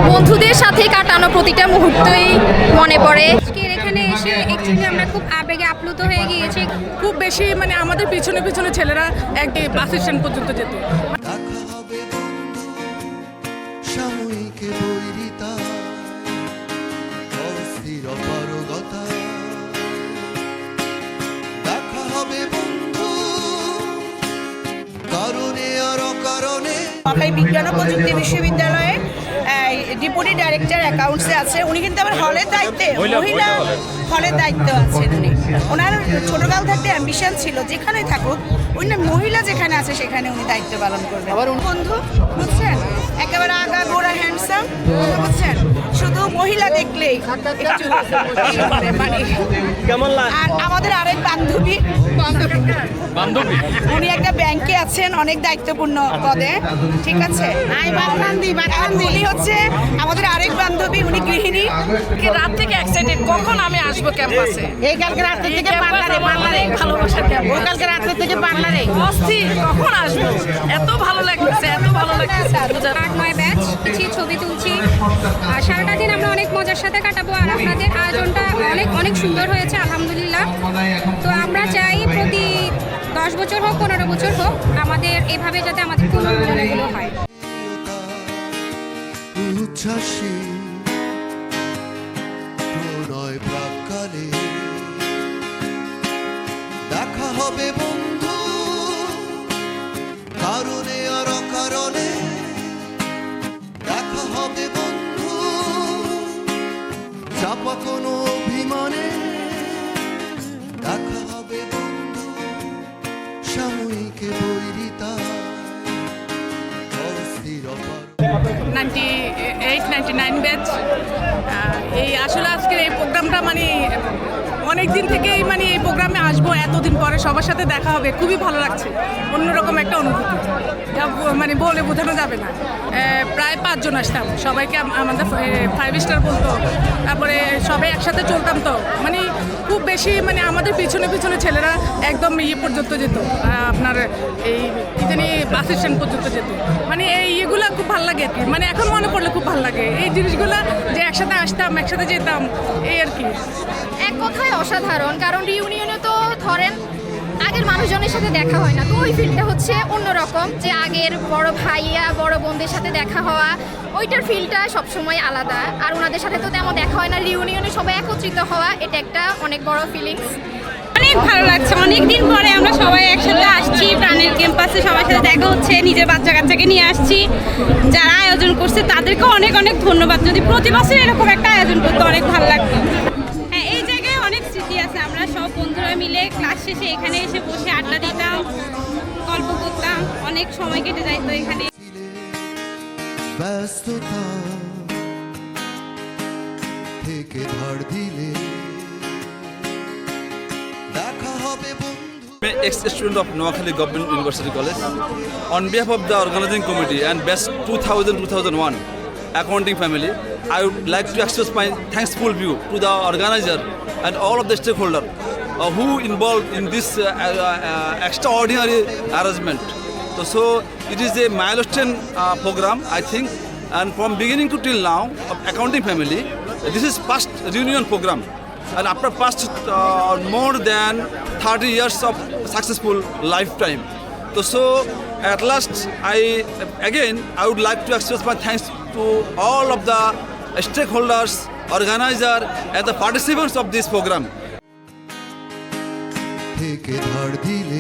বন্ধুদের সাথে কাটানো প্রতিটা মুহূর্তই মনে পড়ে। আজকের এখানে এসে অ্যাকচুয়ালি আমরা খুব আবেগে আপ্লুত হয়ে গিয়েছি। খুব বেশি মানে আমাদের পিছনে পিছনে ছেলেরা এক বাস স্ট্যান্ড পর্যন্ত যেত। সাময়িক বৈরিতা অস্থির অপারগতা দেখা হবে বন্ধু কারণে আর অকারণে। সরকারি বিজ্ঞান ও প্রযুক্তি বিশ্ববিদ্যালয়ে ডেপুটি ডাইরেক্টর অ্যাকাউন্টসে আছে। উনি কিন্তু আবার হলের দায়িত্বে, মহিলা হলের দায়িত্ব আছেন উনি। ওনার ছোটকাল থাকতে অ্যাম্বিশন ছিল যেখানে থাকুক উনি মহিলা যেখানে আছে সেখানে উনি দায়িত্ব পালন করবেন। আবার বন্ধু বুঝছেন, একেবারে আগা গোড়া হ্যান্ডসাম বুঝছেন, শুধু মহিলা দেখলেই একটু মানে আর আমাদের আরেক বান্ধবী উনি একটা ব্যাংকে আছেন অনেক দায়িত্বপূর্ণ পদে, ঠিক আছে। উনি হচ্ছে আমাদের আরেক বান্ধবী, উনি গৃহিণী। রাত থেকে এক্সাইটেড কখন আমি আসবো ক্যাম্পাসে। এই কালকে রাত থেকে পার্লারে ভালোবাসার ক্যাম্পাস। কালকে রাত থেকে পার্লারে অস্থির কখন আসবো, এত ভালো লাগছে, এত ভালো লাগছে। 8-9 ব্যাচ ছবি তুলছি আর সারাটা দিন আমরা অনেক মজার সাথে কাটাবো। আর আপনাদের আয়োজনটা অনেক অনেক সুন্দর হয়েছে আলহামদুলিল্লাহ। তো আমরা চাই প্রতি 10 বছর হোক 15 বছর হোক আমাদের এভাবে যাতে আমাদের পুনর্মিলনগুলো হয়। উচ্ছ্বাসী প্রণয় প্রাক্কালে দেখা হবে বন্ধু কারণে আর অকারণে দেখা হবে বন্ধু চাপা কোনো অভিমানে দেখা হবে বন্ধু সাময়িক বৈরিতা অস্থির অপার 98-99 ব্যাচ। এই আসলে আজকের এই প্রোগ্রামটা মানে অনেক দিন থেকেই মানে এই প্রোগ্রামে আসবো, এতদিন পরে সবার সাথে দেখা হবে, খুবই ভালো লাগছে। অন্যরকম একটা অনুভূতি, যা মানে বলে বোঝানো যাবে না। প্রায় 5 জন আসতাম, সবাইকে আমাদের 5 স্টার বলতো, তারপরে সবাই একসাথে চলতাম। তো মানে খুব বেশি মানে আমাদের পিছনে পিছনে ছেলেরা একদম পর্যন্ত যেত, আপনার এই কি জানি বাস স্ট্যান্ড পর্যন্ত যেত। মানে এই ইয়েগুলো খুব ভালো লাগে আর কি, মানে এখন মনে পড়লে খুব ভালো লাগে এই জিনিসগুলো, যে একসাথে আসতাম একসাথে যেতাম এই আর কি। এক কথায় অসাধারণ, কারণ রিউনিয়নে তো ধরেন আগের মানুষজনের সাথে দেখা হয় না, তো ওই ফিলটা হচ্ছে অন্যরকম, যে আগের বড় ভাইয়া বড় বোনদের সাথে দেখা হওয়া ওইটার ফিলটা সবসময় আলাদা। আর ওনাদের সাথে তো তেমন দেখা হয় না, রিউনিয়নে সবাই একত্রিত হওয়া এটা একটা অনেক বড় ফিলিংস। অনেক ভালো লাগছে, অনেক দিন পরে আমরা সবাই একসাথে আসছি প্রাণের ক্যাম্পাসে, সবার সাথে দেখা হচ্ছে। নিজের বাচ্চা কাচ্চাকে নিয়ে আসছি, যারা আয়োজন করছে তাদেরকে অনেক অনেক ধন্যবাদ। যদি প্রতি বছর এরকম একটা আয়োজন করতে অনেক ভালো লাগতো। হ্যাঁ, এই জায়গায় অনেক স্মৃতি আছে। আমরা সব বন্ধুরা মিলে ক্লাস শেষে এখানে এসে বসে আড্ডা দিতাম, গল্প করতাম, অনেক সময় কেটে যাইতো এখানে। ব্যস্ততা থেকে ধার দিলে দেখা হবে বন্ধু। I'm an ex-student of Noakhali Government University College. On behalf of the organizing committee and best 2000-2001 accounting family, I would like to express my thankful view to the organizer and all of the stakeholders who involved in this extraordinary arrangement. So it is a milestone program, I think, and from beginning to till now of accounting family, this is past reunion program. And after past more than 30 years of successful lifetime. So at last I would like to express my thanks to all of the stakeholders, organizers and the participants of this program. থেকে ধার দিলে